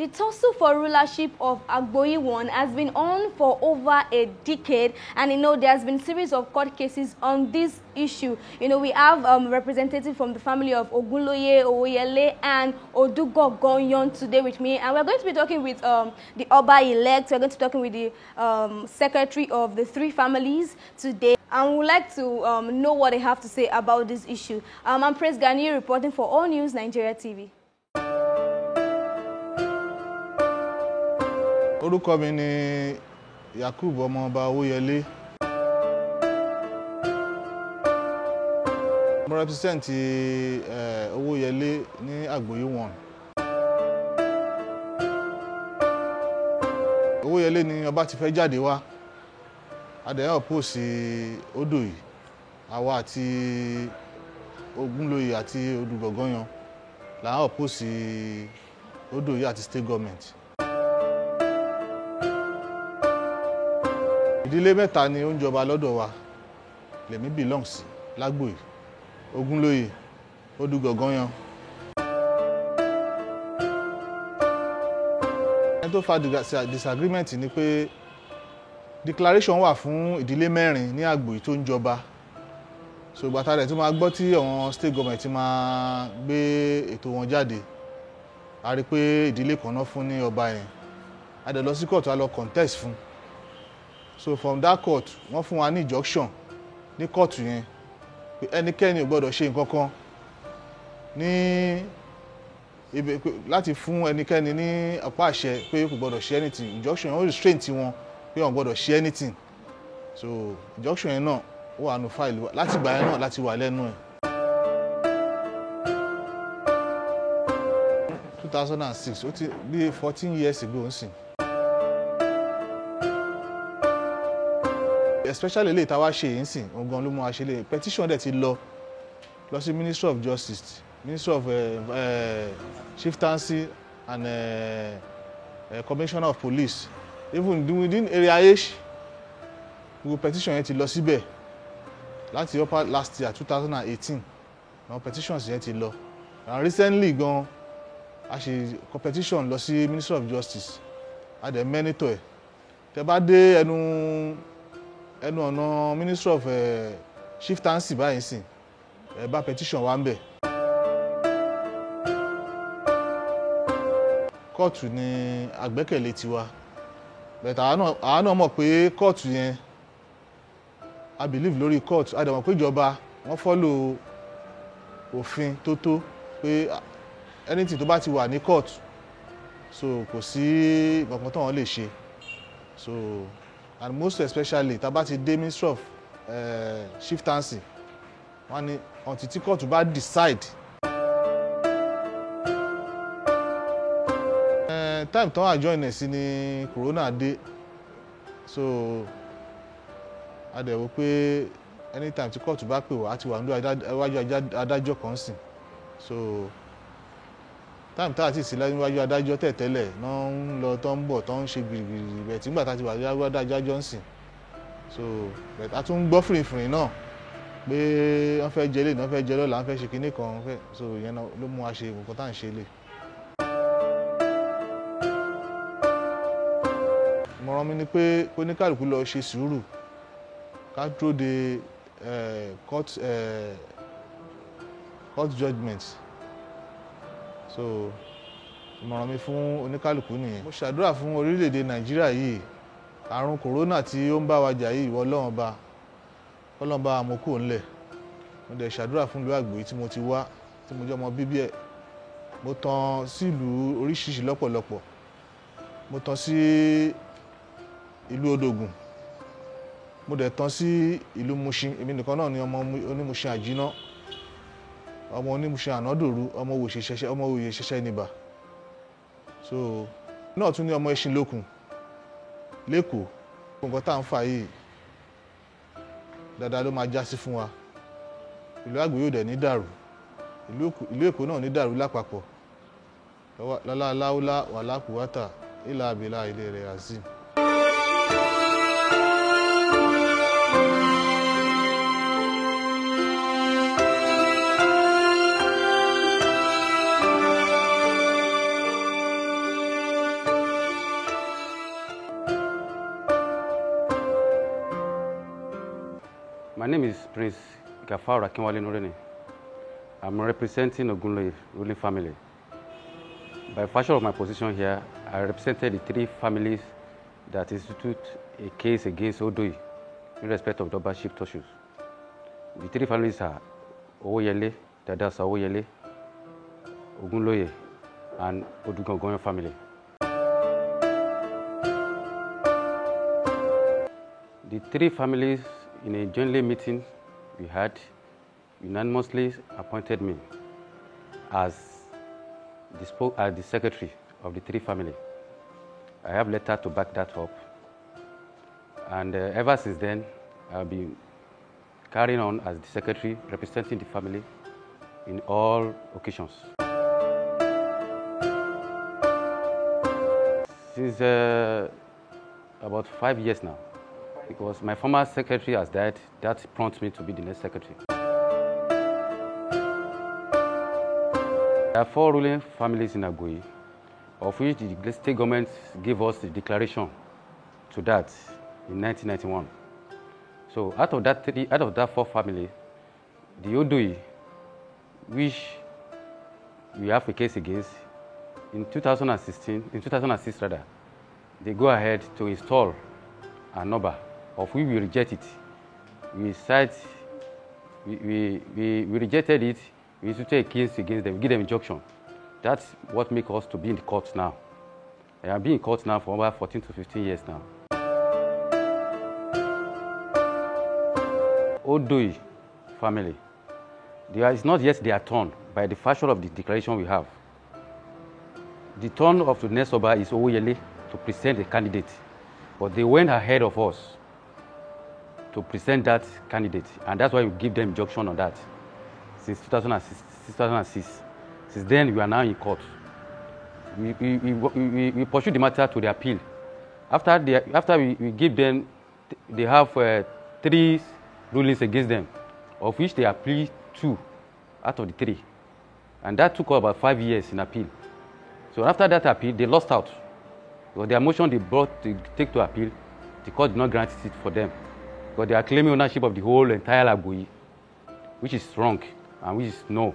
tussle for rulership of Agboyi I has been on for over a decade, and there has been a series of court cases on this issue. We have representatives from the family of Ogunloye, Owoyele, and Odu Ganganyan today with me, and we're going to be talking with the Oba-elect. We're going to be talking with the secretary of the three families today, and we'd like to know what they have to say about this issue. I'm Praise Ghani reporting for All News Nigeria TV. Orúkọ mi ni Yakub Oba Owoyele. Mo represent Owoyele ní Agboyi 1. Owoyele ni ọba ti fẹ́ jáde wá. A dẹ̀ oppose Odu yìí. Àwa àti Ogunloye àti Odu Ganganyan la oppose Odu yìí àti state government. Ìdílé mẹ́ta ni ó ń jọba lọ́dọ̀ wa. Lèmi belong sí l'Agboyi, Ogunloye, Odu Ganganyan. Ẹni tó fa disagreement ni pé declaration wà fún ìdílé mẹ́rin ní Agboyi tó ń jọba. So gbàtà rẹ̀ tí máa gbọ́ tí àwọn state government máa gbé ètò wọn jáde. A rí pé ìdílé kan náà fún ní ọba yẹn. A dẹ̀ lọ sí court a lọ contest fún. So from that court, wọ́n fún wa ní injunction ní court yẹn pé ẹnikẹ́ni ò gbọ́dọ̀ ṣe nǹkan kan ní láti fún ẹnikẹ́ni ní apá àṣẹ pé kò gbọ́dọ̀ ṣe anything. Injunction yẹn ó restrain wọn pé wọ́n gbọ́dọ̀ ṣe anything. So injunction yẹn náà ó wà nínú file wa láti ìgbà yẹn náà láti wà lẹ́nu ẹ̀. 2006 ó ti bí 14 years ago ń sìn. Especially lè tàwa ṣe yìí sìn ogan ló mú wa ṣe lè petition dẹ̀ ti lọ sí Ministry of Justice, Ministry of Chieftaincy and Commissioner of Police, even within area H gbogbo petition yẹn ti lọ síbẹ̀ láti upper last year 2018 àwọn petitions yẹn ti lọ, and recently gan a ṣe competition lọ sí Ministry of Justice a dẹ̀ monitor ẹ̀. Tẹ́ bá dé ẹnu ọ̀nà Ministry of Chieftaincy báyìí sìn bá petition wà ń bẹ̀. Kóòtù ni àgbẹ́kẹ̀lé tiwa, but àwa náà mọ̀ pé kóòtù yẹn I believe lórí kóòtù a dẹ̀ mọ̀ pé ìjọba wọ́n follow òfin tó pé anything tó bá ti wà ní kóòtù so kò sí nǹkan tó wọ́n lè ṣe. So and most especially tá bá ti dé Ministry of Chieftaincy wọ́n ní until tí court bá decide. Time tó wà join ẹ̀ sí ni corona dé, so a dẹ̀ wò pé anytime tí court bá pè wá àti wà níwájú adájọ́ kan sìn, so time tá àti ìsìlẹ̀ níwájú adájọ́ tẹ̀tẹ́lẹ̀ náà ń lọ tó ń bọ̀ tó ń ṣe gbìrìgbìrì bẹ̀ tí nígbà tá ti wà níwájú adájọ́ ń sìn, so a tún ń gbọ́ fìrìfìrì náà pé wọ́n fẹ́ jẹ lé náà fẹ́ jẹ lọ́la wọ́n fẹ́ ṣe kinní kan so ìyẹn ló mú wa ṣe nǹkan tá à ń ṣe lé. Ìmọ̀ràn mi ni pé oníkàlùkù lọ ṣe sùúrù ká dúró de court judgment. So ìmọ̀ràn mi fún oníkálùkù nìyẹn. Mo ṣàdúrà fún orílẹ̀-èdè Nàìjíríà yìí, àrùn kòrónà tí ó ń bá wa jà yìí, ìwọ Ọlọ́run bá mú kúrò ńlẹ̀. Mo dẹ̀ ṣàdúrà fún ìlú Agboyi tí mo ti wá, tí mo jẹ́ ọmọ bíbí ẹ̀. Mo tàn sí ìlú oríṣiríṣi lọ́pọ̀lọpọ̀. Mo tàn sí ìlú Odògùn. Mo dẹ̀ tàn sí ìlú Mushin. Èmi nìkan náà ni ọmọ onímushin àjíná, ọmọ onímushin ànádòru, ọmọ òye ṣẹṣẹ níbà. So náà tún ní ọmọ ẹṣin lókun lẹ́kọ̀ọ́. Nǹkan tá à ń fà yìí dáadáa ló máa já sí fún wa. Ìlú Agboyi ò dẹ̀ ní dàrú, ìlú Èkó náà ní dàrú lápapọ̀. Lálá láúlá wàlá kùwátà ìlà àbílà ilé rẹ̀ azim. Prince Gafar Akinwale Nureni. I'm representing Ogunloye ruling family. By virtue of my position here, I represented the 3 families that institute a case against Odu in respect of double-ship torture. The 3 families are Owoyele, douse Owoyele, Ogunloye and Odu Ganganyan family. The 3 families, in a jointly meeting we had, unanimously appointed me as the secretary of the 3 families. I have letter to back that up, and ever since then, I've been carrying on as the secretary, representing the family in all occasions. Since about 5 years now, because my former secretary has died, that prompts me to be the next secretary. There are 4 ruling families in Agboyi, of which the state government gave us the declaration to that in 1991. So out of that 4 families, the Odu, which we have a case against, in 2006 rather, they go ahead to install an Oba, of which we reject it. We rejected it. We used to take a case against them, give them injunction. That's what makes us to be in the courts now. I have been in courts now for over 14 to 15 years now. Odu family, it's not yet their turn by the fashion of the declaration we have. The turn of the next Oba is Owoyele to present a candidate, but they went ahead of us to present that candidate, and that's why we give them injunction on that since 2006. Since then, we are now in court. We pursue the matter to the appeal. After we give them, they have 3 rulings against them, of which they appealed 2 out of the 3. And that took about 5 years in appeal. So after that appeal, they lost out. Because their motion they brought to take to appeal, the court did not grant it for them. Because they are claiming ownership of the whole entire Agboyi, which is wrong and which is no.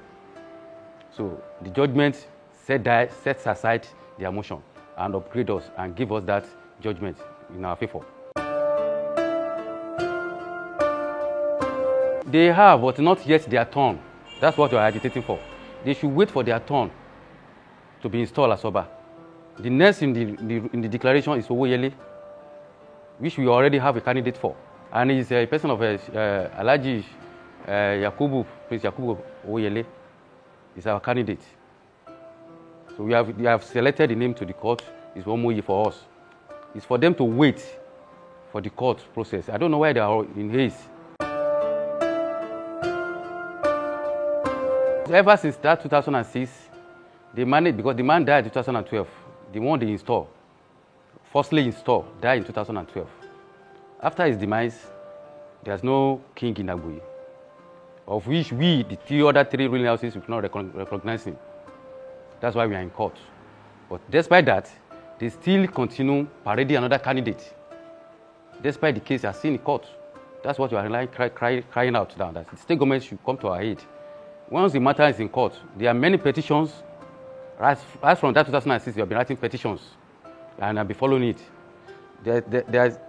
So the judgment sets aside their motion and upgrade us and give us that judgment in our favor. They have, but not yet their turn. That's what we are agitating for. They should wait for their turn to be installed as Oba. The next in the declaration is Owoyele, which we already have a candidate for. And he's a person of Alhaji Prince Yakubu Owoyele is our candidate. So we have selected the name to the court. It's 1 more year for us. It's for them to wait for the court process. I don't know why they are in haste. Ever since that 2006, they managed, because the man died in 2012. The one they forcibly installed, died in 2012. After his demise, there's no king in Agboyi, of which the other 3 ruling houses, we cannot recognize him. That's why we are in court. But despite that, they still continue parading another candidate. Despite the case they are still in court. That's what we are crying out now, that the state government should come to our aid. Once the matter is in court, there are many petitions. Right from that 2006, we have been writing petitions, and I'll be following it. There's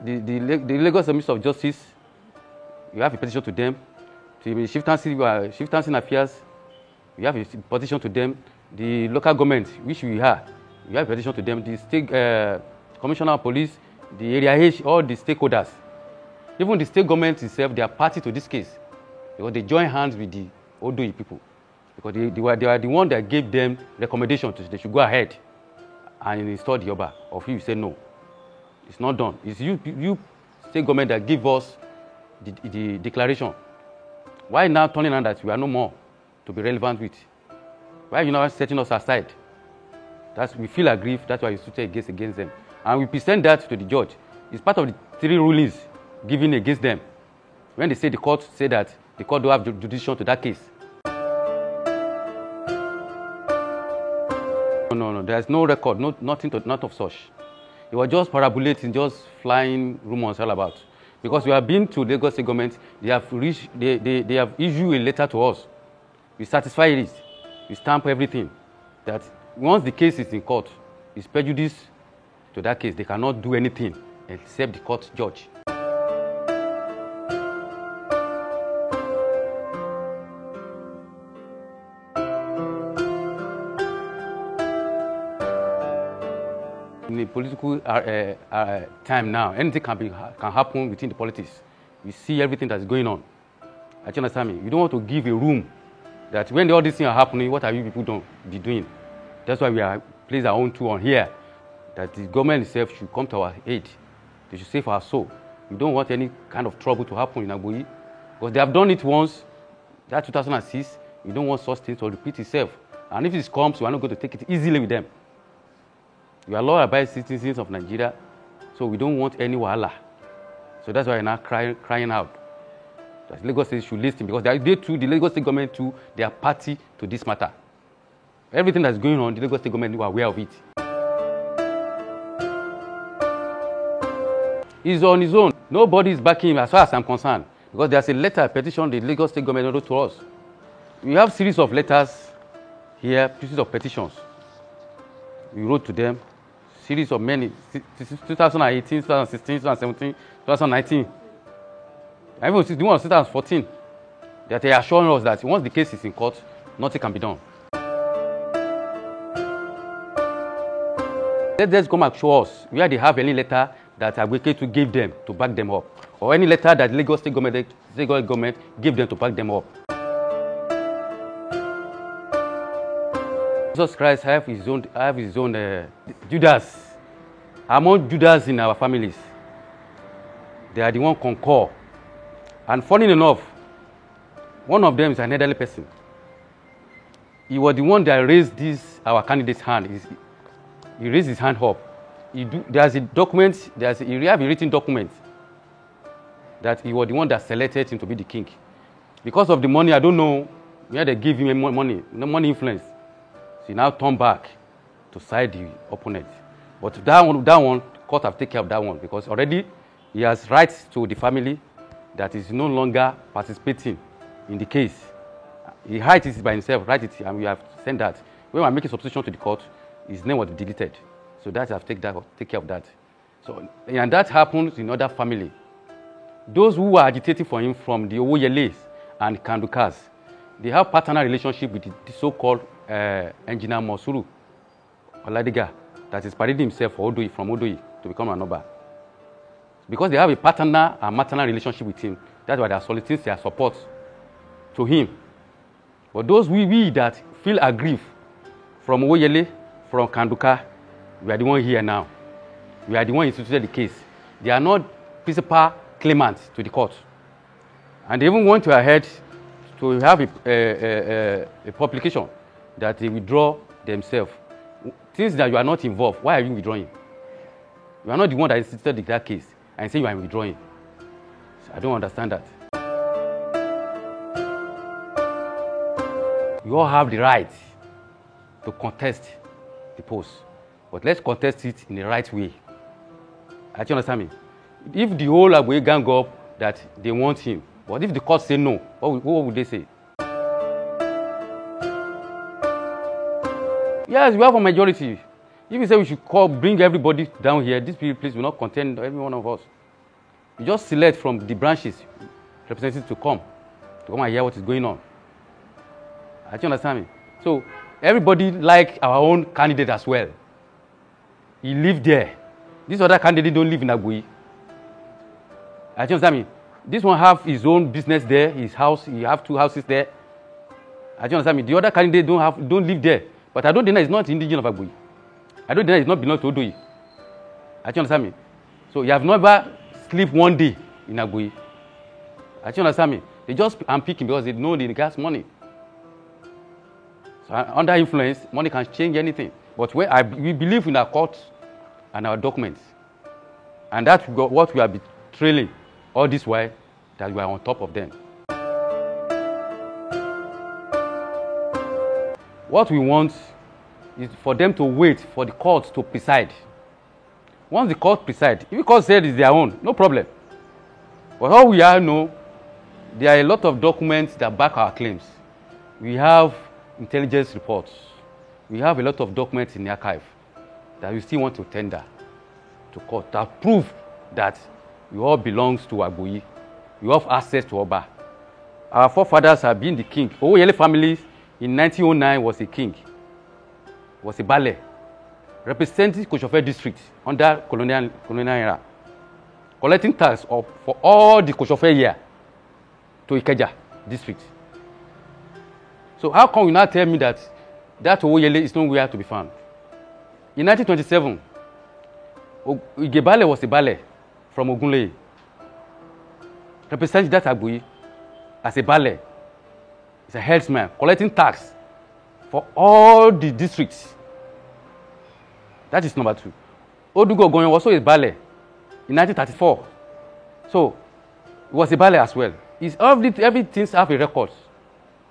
the Lagos Minister of Justice. You have a petition to them. To the Chieftaincy Affairs, you have a petition to them. The local government, which we have, you have a petition to them. The state commissioner of police, the area H, all the stakeholders. Even the state government itself, they are party to this case, because they join hands with the Odu people, because they were the one that gave them recommendation to they should go ahead and install the Oba. Of you say no, it's not done. It's you state government that give us the declaration. Why now turning on that we are no more to be relevant with? Why are you now setting us aside? We feel aggrieved. That's why you should take a case against them, and we present that to the judge. It's part of the 3 rulings given against them. When they say the court say that the court don't have jurisdiction to that case. No, there's no record, nothing of such. It was just parabolating, just flying rumors all about. Because we have been to Lagos State government, they have issued a letter to us. We satisfy it, we stamp everything. That once the case is in court, it's prejudice to that case. They cannot do anything except the court judge. In the political time now, anything can happen within the politics. We see everything that's going on. I understand me. You don't want to give a room that when all these things are happening, what are you people don't be doing? That's why we are placed our own tool on here, that the government itself should come to our aid. They should save our soul. We don't want any kind of trouble to happen in Agboyi, because they have done it once, that 2006. We don't want such things to repeat itself. And if it comes, we are not going to take it easily with them. We are law-abiding citizens of Nigeria, so we don't want any wahala. So that's why we're now crying out that Lagos State should listen, because they too, the Lagos State government too, they are party to this matter. Everything that's going on, the Lagos State government are aware of it. He's on his own. Nobody is backing him as far as I'm concerned, because there's a letter, a petition the Lagos State government wrote to us. We have series of letters here, pieces of petitions. We wrote to them, series of many, 2018, 2016, 2017, 2019. I even the one of 2014, that they are assuring us that once the case is in court, nothing can be done. Let them come and show us where they have any letter that Ketu gave them to back them up, or any letter that Lagos State government gave them to back them up. Jesus Christ have his own Judas. Among Judas in our families, they are the one concur. And funny enough, one of them is an elderly person. He was the one that raised our candidate's hand. He raised his hand up. There's a document, we have a written document that he was the one that selected him to be the king. Because of the money, I don't know where they give him money, no money influence. So he now turned back to side the opponent. But that one, court have taken care of that one, because already he has rights to the family that is no longer participating in the case. He hides it by himself, write it, and we have sent that. When we are making substitution to the court, his name was deleted. So that have take care of that. So, and that happens in other family. Those who are agitating for him from the Owoyeles and Kandukas, they have partner relationship with the so-called engineer Mosuru Oladiga, that is parading himself from Odu to become an Oba. Because they have a partner and maternal relationship with him, that's why they are soliciting their support to him. But those we that feel aggrieved from Owoyele, from Kanduka, we are the one here now. We are the one instituted the case. They are not principal claimants to the court. And they even went to ahead to have a publication that they withdraw themselves. Things that you are not involved, why are you withdrawing? You are not the one that instituted that case and say you are withdrawing. So I don't understand that. You all have the right to contest the post, but let's contest it in the right way. Do you understand me? If the whole Agboyi gang up that they want him, but if the court say no, what would they say? Yes, we have a majority. If you say we should bring everybody down here, this place will not contain every one of us. You just select from the branches representatives to come and hear what is going on. Do you understand me? So everybody like our own candidate as well. He live there. This other candidate don't live in Agboyi. Do you understand me? This one have his own business there, his house. He have 2 houses there. Do you understand me? The other candidate don't live there. But I don't deny it's not indigenous of Agboyi. I don't deny it's not belong to Odu. Do you understand me? So you have never sleep one day in Agboyi. Do you understand me? They just unpicking because they know they gas money. So under influence, money can change anything. But we believe in our courts and our documents. And that's what we are trailing all this while, that we are on top of them. What we want is for them to wait for the court to preside. Once the court presides, if the court said it's their own, no problem. But all we all know, there are a lot of documents that back our claims. We have intelligence reports. We have a lot of documents in the archive that we still want to tender to court that prove that we all belongs to Agboyi. We have access to Oba. Our forefathers have been the king. Owoyele family in 1909 was a king, was a Bale, representing Koshofe district under colonial era, collecting tax for all the Koshofe year to Ikeja district. So how come you now tell me that Owoyele is nowhere to be found? In 1927, Igebale was a Bale from Ogunloye, representing that Agboyi as a Bale. He's a herdsman collecting tax for all the districts. That is number 2. Odu Ganganyan was also a Bale in 1934. So he was a Bale as well. Everything have a record,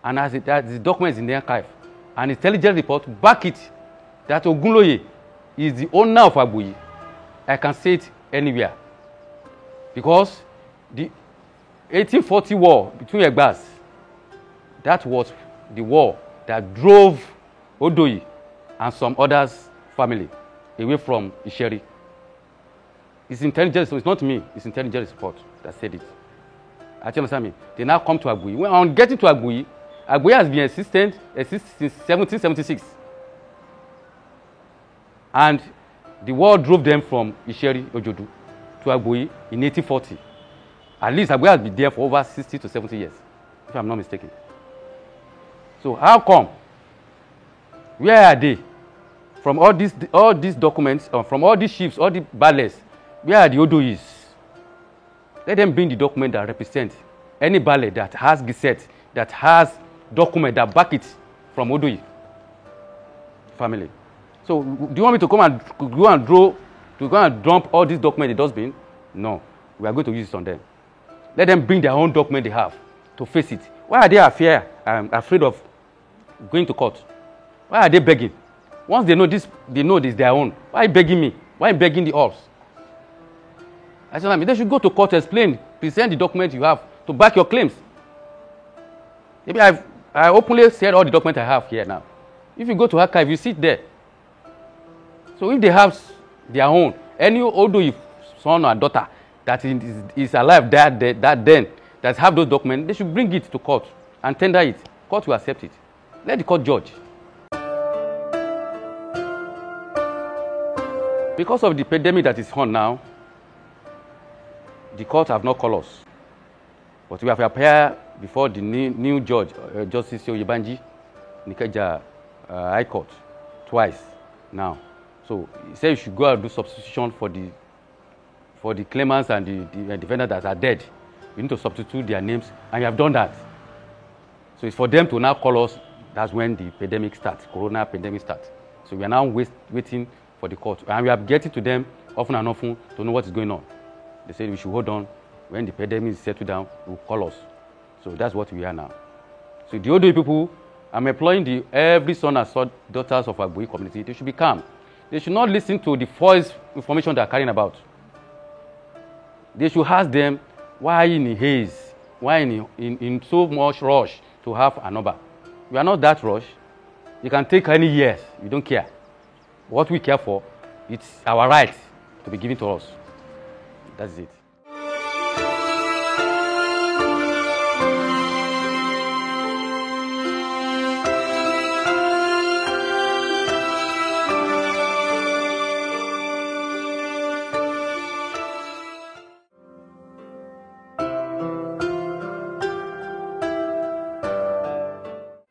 and as the documents in the archive, and intelligence report back it that Ogunloye is the owner of Agboyi. I can say it anywhere, because the 1840 war between Egbas, that was the war that drove Odoyi and some others' family away from Isheri. It's intelligence, it's not me, it's intelligence report that said it. Actually, understand me? They now come to Agboyi. When on getting to Agboyi, Agboyi has been existent since 1776. And the war drove them from Isheri Ojodu to Agboyi in 1840. At least Agboyi has been there for over 60 to 70 years, if I'm not mistaken. So how come? Where are they? From all these documents, from all these ships, all the ballets, where are the Odois? Let them bring the document that represents any ballet that has gazette, that has document that back it from Odoi family. So do you want me to come and go and dump all these documents in the dustbin? No, we are going to use it on them. Let them bring their own document they have to face it. Why are they afraid of going to court? Why are they begging? Once they know this is their own. Why are you begging me? Why are you begging the horse? I said, they should go to court, explain, present the document you have to back your claims. Maybe I openly said all the documents I have here now. If you go to archive, you sit there. So if they have their own, any Odu son or daughter that is alive that have those documents, they should bring it to court and tender it. Court will accept it. Let the court judge. Because of the pandemic that is on now, the court have not called us. But we have appeared before the new judge, Justice Oyebanji, Nikeja High Court, twice now. So he said you should go and do substitution for the claimants and the defendants that are dead. We need to substitute their names, and we have done that. So it's for them to now call us. That's when the pandemic starts, corona pandemic starts. So we are now waiting for the court, and we are getting to them often and often to know what is going on. They said we should hold on. When the pandemic is settled down, they will call us. So that's what we are now. So the Odu people, I'm employing every son and daughters of Agboyi community. They should be calm. They should not listen to the false information they are carrying about. They should ask them, why in a haze? Why in so much rush to have an Oba? We are not that rush. You can take any years. We don't care. What we care for, it's our right to be given to us. That's it.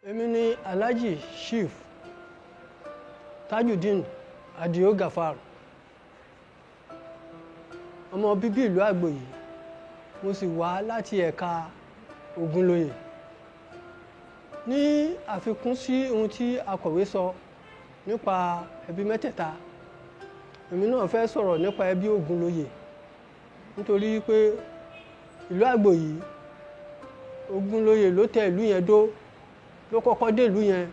Èmi ni Alhaji Chief Tajudeen Adio Gafar, ọmọ bíbí ìlú Agboyi, mo sì wá láti ẹ̀ka Ogunloye. Ní àfikún sí ohun tí akọ̀wé sọ nípa ẹbí mẹ́tẹ̀ẹ̀ta, èmi náà fẹ́ sọ̀rọ̀ nípa ẹbí Ogunloye nítorí pé ìlú Agboyi, Ogunloye ló tẹ ìlú yẹn dó, ló kọ́kọ́ dé ìlú yẹn.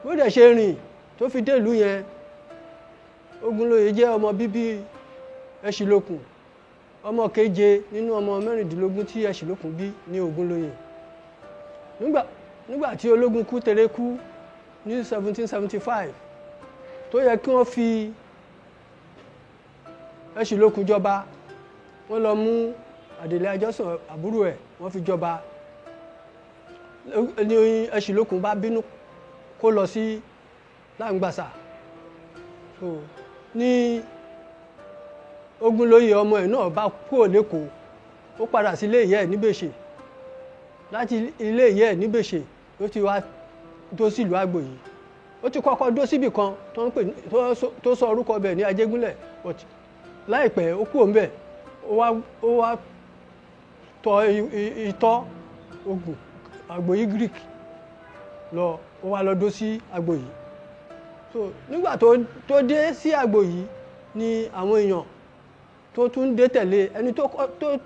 Bó dẹ̀ ṣe rìn tó fi dé ìlú yẹn, Ogunloye jẹ́ ọmọ bíbí Ẹṣilókun ọmọ keje nínú ọmọ mẹ́rìndínlógún tí Ẹ̀ṣìlókun bí ní Ogunloye. Nígbà tí ológun Kútèrè kú ní 1775 tó yẹ kí wọ́n fi Ẹ̀ṣìlókun jọba, wọ́n lọ mú Àdèlé Àjọsàn àbúrò ẹ̀ wọ́n fi jọba. Ní Ẹ̀ṣìlókun bá bínú kó lọ sí Láǹgbàsà. So ní Ogunloye ọmọ ẹ̀ náà bá kúrò l'Ékòó, ó padà sí ilé ìyá ẹ̀ níbèṣe. Láti ilé ìyá ẹ̀ níbèṣe ó ti wá dó sílùú Àgbòyí. Ó ti kọ́kọ́ dó síbì kan tó sọ orúkọ bẹ̀ ní Ajégúnlẹ̀, but láìpẹ́ ó kúrò ńbẹ̀, ó wá tọ ìtọ́ Ògùn Àgbòyí Greek lọ, ó wá lọ dó sí Àgbòyí. So nígbà tó dé sí Àgbòyí ni àwọn èèyàn tó tún dé tẹ̀lé, ẹni tó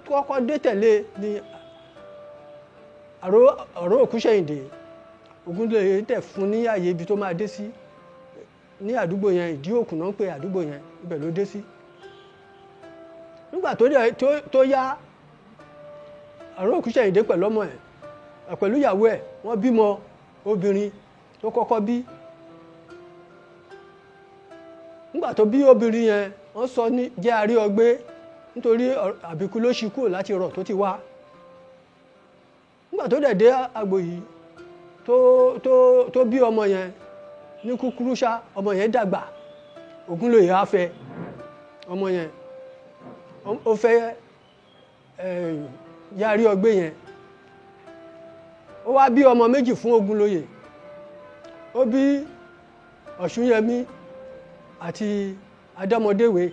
kọ́kọ́ dé tẹ̀lé ni Àró Òkúṣẹ̀yìndé. Ogunloye tẹ̀ fún ní àyè ibi tó máa dé sí ní àdúgbò yẹn, Ìdí Òkun náà ń pè àdúgbò yẹn, ibẹ̀ ló dé sí. Nígbà tó yá, Àró Òkúṣẹ̀yìndé pẹ̀lú ọmọ ẹ̀ pẹ̀lú ìyàwó ẹ̀ wọ́n bímọ obìnrin tó kọ́kọ́ bí. Nígbà tó bí obìnrin yẹn, wọ́n sọ ní jẹ́ Àríọgbé nítorí àbíkú ló ṣí kúrò láti rọ̀ tó ti wá. Nígbà tó dẹ̀ dé Àgbòyí tó bí ọmọ yẹn ní kúkúrú ṣá, ọmọ yẹn dàgbà. Ogunloye á fẹ́ ọmọ yẹn, ó fẹ́ jẹ́ Àríọgbé yẹn. Ó wá bí ọmọ méjì fún Ogunloye. Ó bí Ọ̀ṣúnyẹmí àti Adámọdéwé.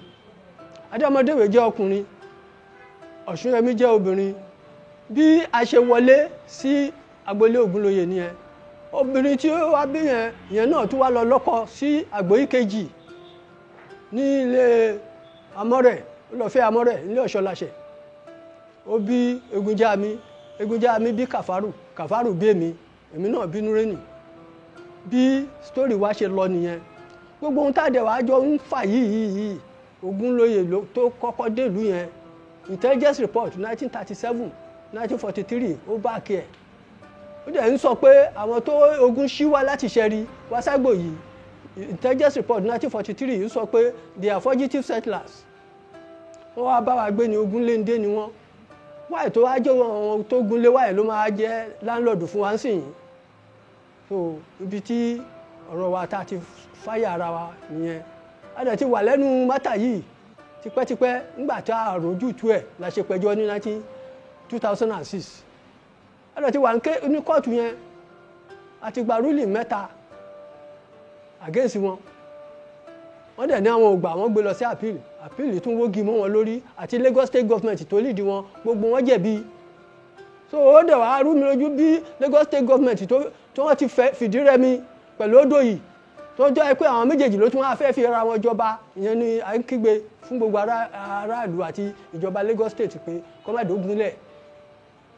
Adámọdéwé jẹ́ ọkùnrin, Ọ̀ṣúnyẹmí jẹ́ obìnrin. Bí a ṣe wọlé sí agboolé Ogunloye nìyẹn. Obìnrin tí ó wá bí yẹn náà tún wá lọ lọ́kọ sí Àgbòyí kejì ní ilé Amọ́rẹ̀, ó lọ fẹ́ Amọ́rẹ̀ nílé Ọ̀ṣọ́láṣẹ̀. Ó bí Egunjámi bí Kàfárù bí èmi náà bí Núrénì. Bí sítórì wá ṣe lọ nìyẹn. Gbogbo ohun tàdé wàá jọ ń fà yìí Ogunloye tó kọ́kọ́ dèlú yẹn, intelligence report 1937 1943 ó bá kí ẹ̀. Ó dẹ̀ ń sọ pé àwọn tó ogun ṣí wá láti Ṣẹ̀rí wá s'Àgbòyí, intelligence report 1943 ń sọ pé they are fugitive settlers. Wọ́n wá bá wa gbé ní Ogunléndé ni wọ́n. Wáyé tó wá jẹ́ àwọn tó gúnlé wáyé ló máa jẹ́ láńlọ́ọ̀dù fún wa ń sìn yìí. So ibi tí ọ̀rọ̀ wa ta ti fáyà ara wa nìyẹn. A dẹ̀ ti wà lẹ́nu mátà yìí tipẹ́tipẹ́. Nígbà tí a rojú tú ẹ̀ la ṣe pẹjọ́ ní 2006. A dẹ̀ ti wà ní kóòtù yẹn, a ti gba ruling 3 against wọn. Wọ́n dẹ̀ ní àwọn ò gbà, wọ́n gbé lọ sí appeal tún wógi mọ́ wọn lórí, àti Lagos State Government tó lead wọn, gbogbo wọn jẹ̀bi. So ó dẹ̀ wá rú mi lójú bí Lagos State Government tó wọ́n ti fìdí rẹmi pẹ̀lú Odò yìí, tó jẹ́ pé àwọn méjèèjì ló tún wá fẹ́ fi ra wọn jọba. Ìyẹn ni à ń kígbe fún gbogbo aráàlú àti ìjọba Lagos State pé kó má dógunlẹ̀,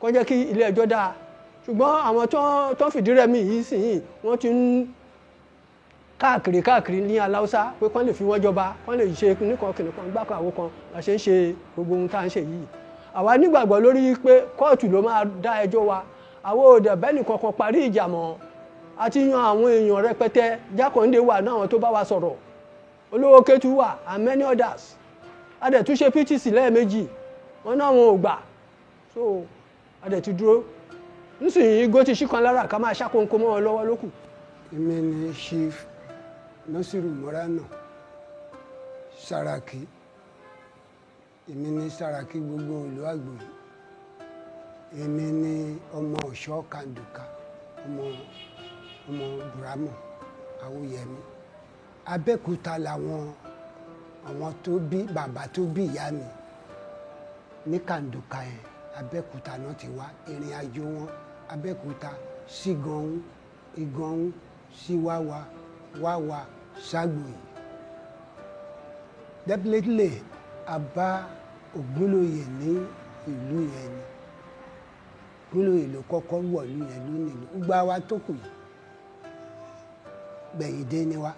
kó jẹ́ kí ilé ẹjọ́ dáa. Ṣùgbọ́n àwọn tó fìdí rẹmi yìí sì yìí, wọ́n ti ń káàkiri ní Aláùsá pé kán lè fi wọ́n jọba, kán lè ṣe kìnìkan gbákan àwo kan, la ṣe ń ṣe gbogbo ohun tá à ń ṣe yìí. Àwa nígbàgbọ́ lórí pé kóòtù ló máa dá ẹjọ́ wa. Àwọn òdẹ̀ bẹ́ẹ̀ni kankan parí ìjà mọ́. A ti yan àwọn èèyàn rẹpẹtẹ. Jákàndé wà náà tó bá wa sọ̀rọ̀, Olówó Ketu wà and many others. A dẹ̀ tún ṣe PTC lẹ́ẹ̀mejì, wọ́n náà wọn ò gbà. So a dẹ̀ ti dúró. Nísìnyí igbó ti ṣí kan lára, ká máa ṣàkóńkó mọ́ wọn lọ́wọ́ lókù. Èmi ni Chief Nasiru Morano Saraki. Èmi ni Saraki gbogbo ìlú Àgbòyí. Èmi ni ọmọ Ọ̀ṣọ́ Kàndùkà, ọmọ Buramu Awóyẹmí. Abẹ́òkúta làwọn tó bí bàbá tó bí ìyá mi ní Kàndùkà yẹn. Abẹ́òkúta náà ti wá. Ìrìn àjò wọn Abẹ́òkúta sí Ìgànhún, Ìgànhún sí Wáwá s'Àgbòyí. Definitely a bá Ogunloye ní ìlú yẹn ni. Ogunloye ló kọ́kọ́ wọ̀ ìlú yẹn lónìí. Gbogbo wa tó kù yìí gbẹ̀yìn dé ni wá.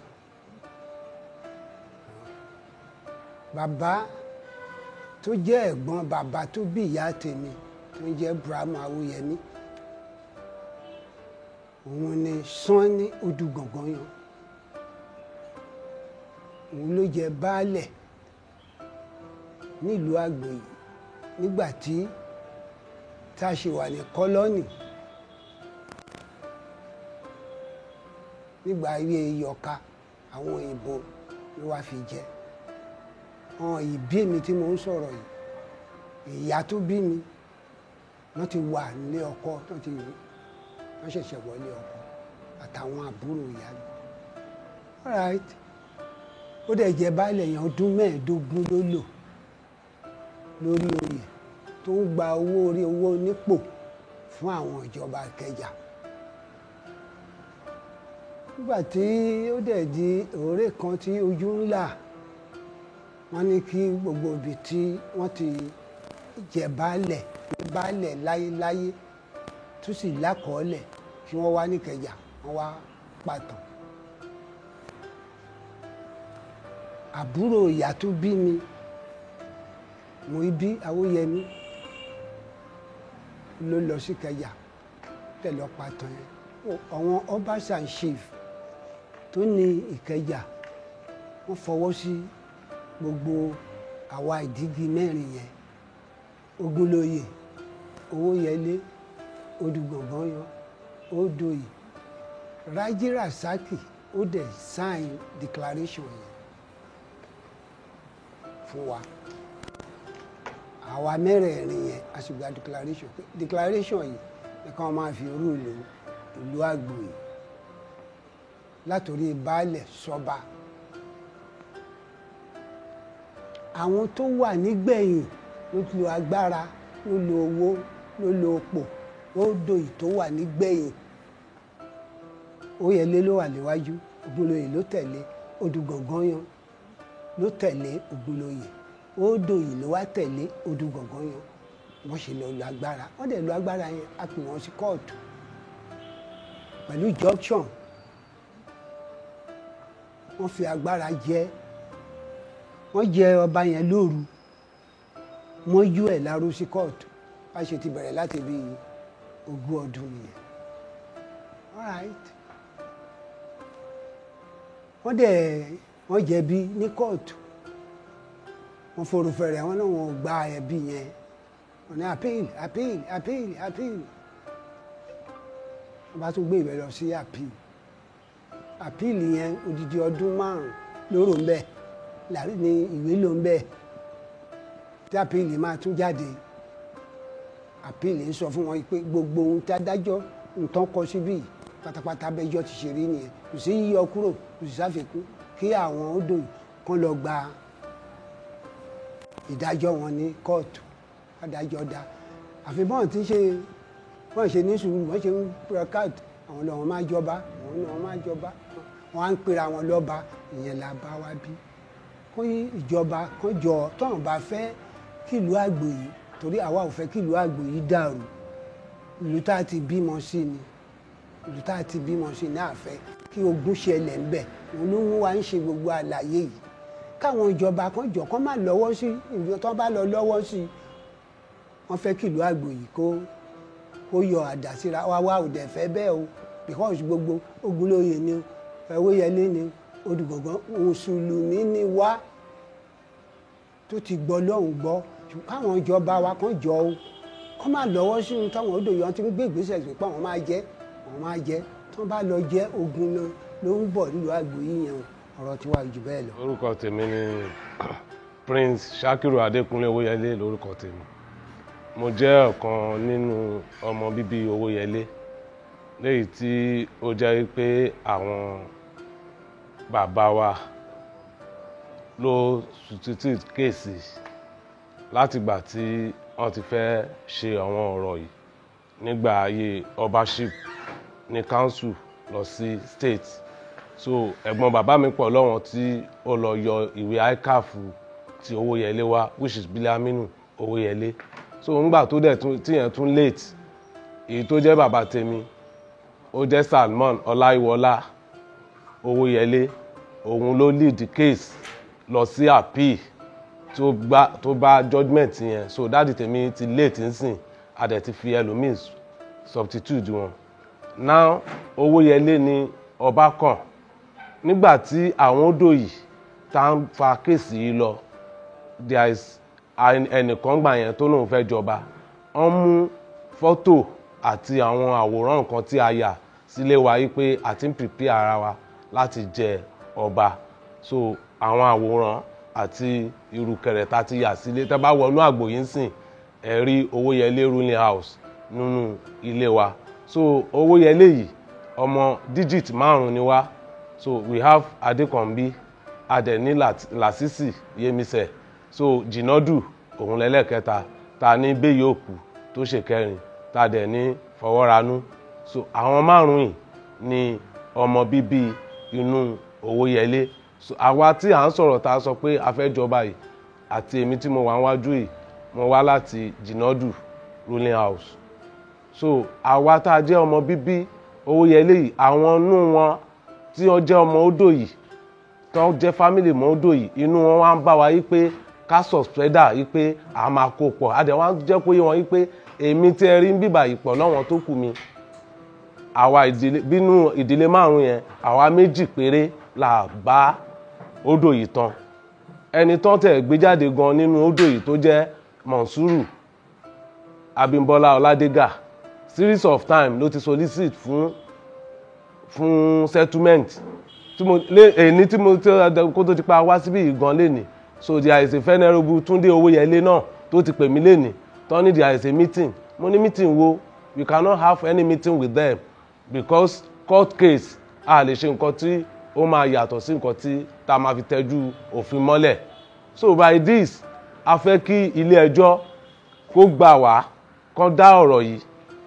Bàbá tó jẹ́ ẹ̀gbọ́n bàbá tó bí ìyá tèmi tó ń jẹ́ Brahma Owoyele òun ni Sanni Odu Ganganyan òun ló jẹ baálẹ̀ nílùú Agboyi nígbà tí tá a ṣe wà ní kọ́lọ́nì nígbà ayé Yọ̀ká àwọn òyìnbó ló wá fi jẹ àwọn ìbí mi tí mo ń sọ̀rọ̀ yìí ìyá tó bí mi wọ́n ti wà nílé ọkọ wọ́n ṣẹ̀ṣẹ̀ wọlé ọkọ àtàwọn àbúrò ìyá mi all right ó dẹ̀ jẹ́ baálẹ̀ yẹn ọdún 15 ló lò lórí oyè tó ń gba owó orí owó nípò fún àwọn ìjọba Ìkẹjà nígbà tí ó dẹ̀ di òré kan tí ojú ń là wọ́n ní kí gbogbo ibi tí wọ́n ti jẹ baálẹ̀ láyéláyé tó sì lákọọ́lẹ̀ kí wọ́n wá níkẹjà wọ́n wá pàtàn àbúrò ìyá tó bí mi Muibi Awoyemi ló lọ sí Ìkẹjà tẹ̀lé pàtàn yẹn àwọn obas and chief tó ní Ìkẹjà wọ́n fọwọ́ sí gbogbo àwa ìdígi mẹ́rin yẹn Ogunloye, Owoyele, Odu Ganganyan, Odu yìí Raji Rasaki ó dẹ̀ sign declaration yẹn fún wa àwa mẹ́rẹ̀ẹ̀rin yẹn a sì gba declaration yìí nìkan máa fi rúùlù ìlú Agboyi látòrí baálẹ̀ sọ́ba àwọn tó wà nígbẹ̀yìn ló lo agbára ló lo owó ló lo òpò Odu yìí tó wà nígbẹ̀yìn Owoyele ló wà níwájú Ogunloye ló tẹ̀lé Odu Ganganyan ló tẹ̀lé Ogunloye Odu yìí ló wá tẹ̀lé Odu Ganganyan wọ́n ṣe lọ lo agbára wọ́n dẹ̀ lo agbára yẹn a pè wọ́n sí kóòtù pẹ̀lú junction wọ́n fi agbára jẹ wọ́n jẹ ọba yẹn lóru wọ́n yú ẹ̀ láró sí kóòtù wá ṣe ti bẹ̀rẹ̀ láti bí 20 ọdún nìyẹn all right wọ́n jẹ̀bi ní kóòtù wọ́n forúfẹ̀rẹ̀ wọn náà wọ́n gba ẹ̀bi yẹn wọ́n ní appeal wọ́n bá tún gbé ìwé lọ sí appeal yẹn odidi ọdún 5 lóró ń bẹ láàrin ní ìwé ló ń bẹ tí appeal máa tún jáde appeal ń sọ fún wọn pé gbogbo ohun tí adájọ́ nǹkan kọ síbí pátápátá bẹ́jọ́ ti ṣe rí nìyẹn kò sí yíyọ kúrò kò sì sáfikún kí àwọn Odu kan lọ gba ìdájọ́ wọn ní kóòtù adájọ́ dá àfi bọ́n ti ṣe wọ́n ṣe ní sùúrù wọ́n ṣe ń broadcast àwọn lọ́wọ́ máa jọba wọ́n á ń pera wọn lọ́ba ìyẹn la bá wá bí kó ìjọba kan jọ tọ́wọ́n bá fẹ́ kílùú Agboyi torí àwa ò fẹ́ kílùú Agboyi dàrú ìlú tá a ti bímọ sí ni ìlú tá a ti bímọ sí ní àfẹ́ kí ogun ṣẹlẹ̀ ń bẹ̀ òun ló ń wá ń ṣe gbogbo àlàyé yìí káwọn ìjọba kan jọ kán má lọ́wọ́ sí ìjọ tó bá lọ lọ́wọ́ sí wọ́n fẹ́ kílùú Agboyi kó yọ àdá síra wa ò dẹ̀ fẹ́ bẹ́ẹ̀ o because gbogbo Ogunloye ni Owoyele ni Odu Ganganyan Mùsùlùmí ni wá tó ti gbọ́ lọ́hùn gbọ́ káwọn ìjọba wa kan jọ o kán má lọ́wọ́ sí ohun táwọn Odu yọ ti ń gbé ìgbésẹ̀ sí pé àwọn máa jẹ́ tó bá lọ jẹ́ ogun náà ló ń bọ̀ nílùú Agboyi yẹn ọ̀rọ̀ tí wà jù bẹ́ẹ̀ lọ. orúkọ tèmi ni Prince Shakiru Adékúnlé Owoyele lórúkọ tèmi mo jẹ́ ọ̀kan nínú ọmọ bíbí Owoyele léyìí tí ó jẹ́ pé àwọn bàbá wa ló substitute kéèsì látìgbà tí wọ́n ti fẹ́ ṣe àwọn ọ̀rọ̀ yìí nígbà ayé ọbaṣip ní council lọ sí state so ẹ̀gbọ́n bàbá mi pọ̀ lọ́wọ́n tí ó lọ yọ ìwé ICAF ti Owoyele wá which is Biliaminu Owoyele so ńgbà tó dẹ̀ tíyẹn tún late èyí tó jẹ́ bàbá tèmi ó jẹ́ Salmon Ọláìwọlá Owoyele òun ló lead the case lọ sí appeal tó bá judgement yẹn so dáàdì tèmi ti late nsìn a dẹ̀ ti fi ẹlòmíì substitute wọn. Now Owoyele ni ọba kàn nígbà tí àwọn Odo yìí tá ń fa kéèsì yìí lọ there is ẹnìkan gbà yẹn tó lóun fẹ́ jọba wọ́n mú fọ́tò àti àwọn àwòrán nǹkan tí a yà sílé wa yìí pé a ti ń prepare ara wa láti jẹ ọba so àwọn àwòrán àti ìrùkẹ̀rẹ̀ tá ti yà sílé tẹ́ bá wọnú Agboyi ń sìn ẹ rí Owoyele ruling house nínú ilé wa so Owoyele yìí ọmọ digit 5 ni wá so we have Adekanbi adẹni Lasisi Yemise so Jinodu òun lẹ́lẹ́kẹta ta ní Beyoku tó ṣe kẹrin ta dẹ̀ ní Fọwọ́ranú so àwọn 5 yìí ni ọmọ bíbí inú Owoyele so àwa tí à ń sọ̀rọ̀ ta sọ pé a fẹ́ jọba yìí àti èmi tí mo wà níwájú yìí mo wá láti Jinodu ruling house so àwa tá a jẹ́ ọmọ bíbí Owoyele yìí àwọn inú wọn tí wọ́n jẹ́ ọmọ Odo yìí tó jẹ́ family mọ́ Odo yìí inú wọn wá ń bá wa yìí pé ká suspender yìí pé a máa kó pọ̀ a dẹ̀ wá jẹ́ kó yé wọn yìí pé èmi tí ẹ rí ń bíbà yìí pọ̀ lọ́wọ́n tó kù mi àwa bínú ìdílé 5 yẹn àwa 2 péré là bá Odo yìí tán ẹni tán tẹ̀ gbé jáde gan nínú Odo yìí tó jẹ́ Monsuru Abimbola Oladega series of time ló ti solicit fún settlement tí mo èyí tí mo kó tó ti pa wá síbí gan lénìí so there is a venerable Túndé Owoyele náà tó ti pè mí lénìí tó ní there is a meeting mo ní meeting wo we cannot have any meeting with them because court case a lè ṣe nǹkan tí ó máa yàtọ̀ sí nǹkan tí tá máa fi tẹ́jú òfin mọ́lẹ̀ so by this a fẹ́ kí ilé ẹjọ́ kó gbà wá kán dá ọ̀rọ̀ yìí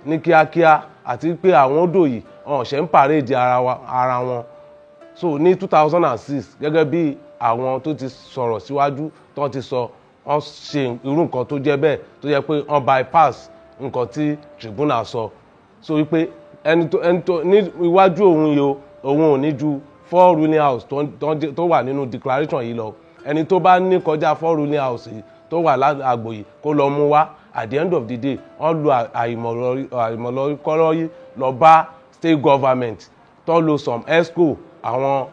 ní kíákíá àti pé àwọn Odo yìí ṣe ń pàréèdì ara wọn so ní 2006 gẹ́gẹ́ bí àwọn tó ti sọ̀rọ̀ síwájú tó ti sọ wọ́n ṣe irú nǹkan tó jẹ́ bẹ́ẹ̀ tó yẹ pé wọ́n bypass nǹkan tí tribunal sọ so wípé ẹni tó ní iwájú òun yìí òun ò ní ju 4 ruling house tó wà nínú declaration yìí lọ ẹni tó bá ní kọjá 4 ruling house yìí tó wà lágbòyí kó lọ mú wá at the end of the day wọ́n lo àìmọ̀lọ́kọ́rọ́ yìí lọ bá state government tó lo some esco àwọn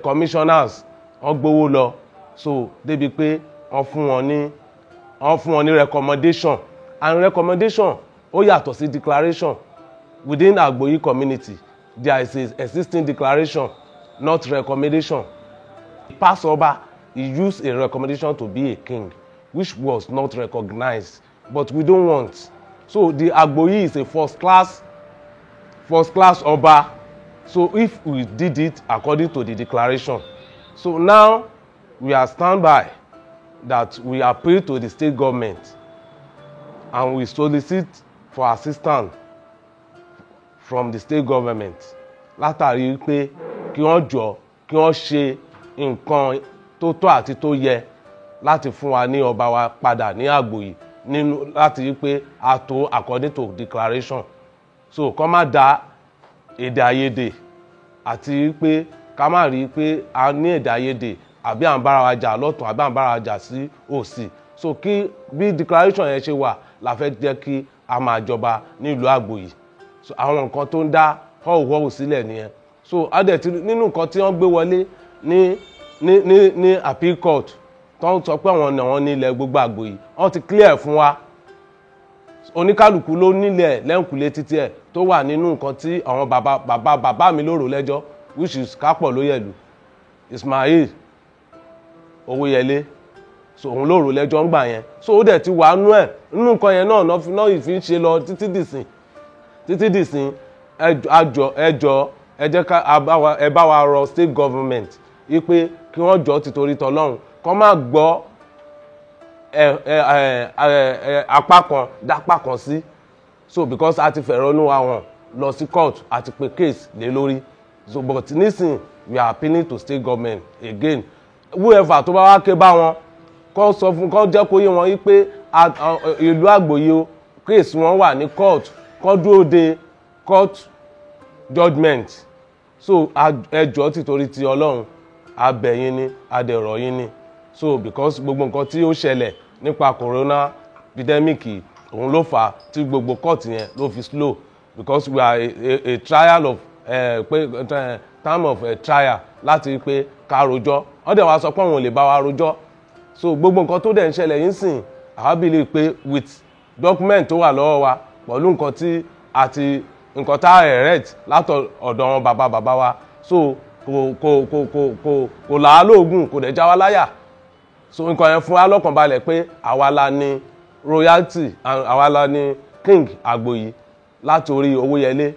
commissioners wọ́n gbowó lọ so débi pé wọ́n fún wọn ní recommendation and recommendation ó yàtọ̀ sí declaration within Agboyi community there is a existing declaration not recommendation. Past Oba he used a recommendation to be a king which was not recognized but we don't want so the Agboyi is a first class Oba so if we did it according to the declaration so now we are standby that we appeal to the state government and we solicit for assistance from the state government látàrí pé kí wọ́n jọ kí wọ́n ṣe nǹkan tó tọ́ àti tó yẹ láti fún wa ní ọba wa padà ní Agboyi nínú láti rí pé a tó according to declaration so kó má dá èdè àìyedè àti pé ká má rí pé a ní èdè àìyedè àbí à ń bára wa jà lọ́tún àbí à ń bára wa jà sí òsì so kí bí declaration yẹn ṣe wà la fẹ́ jẹ́ kí a máa jọba nílùú Agboyi so àwọn nǹkan tó ń dá họ́wùhọ́wù sílẹ̀ nìyẹn so adẹ̀tí nínú nǹkan tí wọ́n gbé wọlé ní appeal court tó ń sọ pé àwọn ọ̀nà wọn ní ilẹ̀ gbogbo Agboyi wọ́n ti clear fún wa oníkálukú ló nílẹ̀ lẹ́ǹkùlé títí ẹ̀ tó wà nínú nǹkan tí àwọn bàbá mi lóró lẹ́jọ́ which is Kápọ̀ Lóyèlú Ismail Owoyele so òun lóró lẹ́jọ́ ń gbà yẹn so ó dẹ̀ ti wà nú ẹ̀ nínú nǹkan yẹn náà ìfi ń ṣe lọ títí dìsìn ẹjọ́ ẹ jẹ́ ká ẹ bá wa rọ state government wípé kí wọ́n jọ ti torí tọlọ́run kó má gbọ́ apá kan dápá kan sí so because a ti fẹ̀rọ̀nú wa hàn lọ sí court àti pé case lé lórí so but nísìn we are appealing to state government again whoever tó bá wá ké bá wọn kó sọ fún kó jẹ́ kó yé wọn wípé ìlú Agboyi o case wọn wà ní court kó dúró de court judgement so ẹjọ́ títorí ti Ọlọ́run abẹ̀yìn ni adẹ̀rọ̀ yín ni so because gbogbo nǹkan tí ó ṣẹlẹ̀ nípa corona epidemic òun ló fà á tí gbogbo court yẹn ló fi slow because we are a trial of time of trial láti pé ká rojọ́ wọ́n dẹ̀ wá sọ pé àwọn ò lè bá wa rojọ́ so gbogbo nǹkan tó dẹ̀ ń ṣẹlẹ̀ yín sìn àwa believe pé with document tó wà lọ́wọ́ wa pẹ̀lú nǹkan tí àti nǹkan tá a erect látọ̀dọ̀ wọn bàbá wa so kò làá lóògùn kò dẹ̀ já wa láyà so nǹkan yẹn fún wa lọ́kàn balẹ̀ pé àwa la ní royalty àwa la ní king Agboyi láti orí Owóyẹlé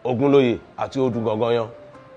Ogunloye àti Odu Ganganyan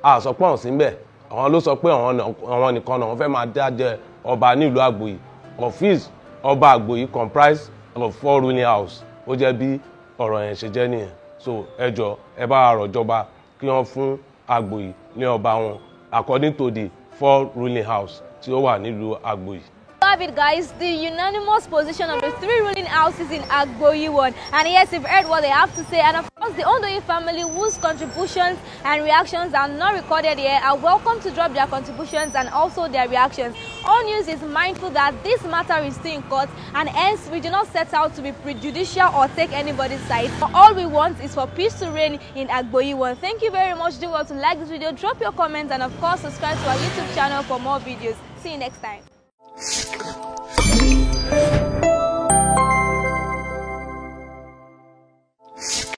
a sọ pé ọ̀hún sí ń bẹ̀ àwọn ló sọ pé àwọn nìkan náà wọ́n fẹ́ máa dájẹ́ ọba nílùú Agboyi office Ọba Agboyi comprise of 4 ruling house ó jẹ́ bí ọ̀rọ̀ yẹn ṣe jẹ́ nìyẹn so ẹ jọ̀ọ́ ẹ bá wa rọ̀ jọba kí wọ́n fún Agboyi ní ọba wọn according to the 4 ruling house tí ó wà nílùú Agboyi. Love it, guys. The unanimous position of the 3 ruling houses in Agboyi one. And yes, you've heard what they have to say. And of course, the Ondoyin family whose contributions and reactions are not recorded here are welcome to drop their contributions and also their reactions. All News is mindful that this matter is still in court, and hence we do not set out to be prejudicial or take anybody's side. All we want is for peace to reign in Agboyi one. Thank you very much. Do want to like this video, drop your comments, and of course, subscribe to our YouTube channel for more videos. See you next time.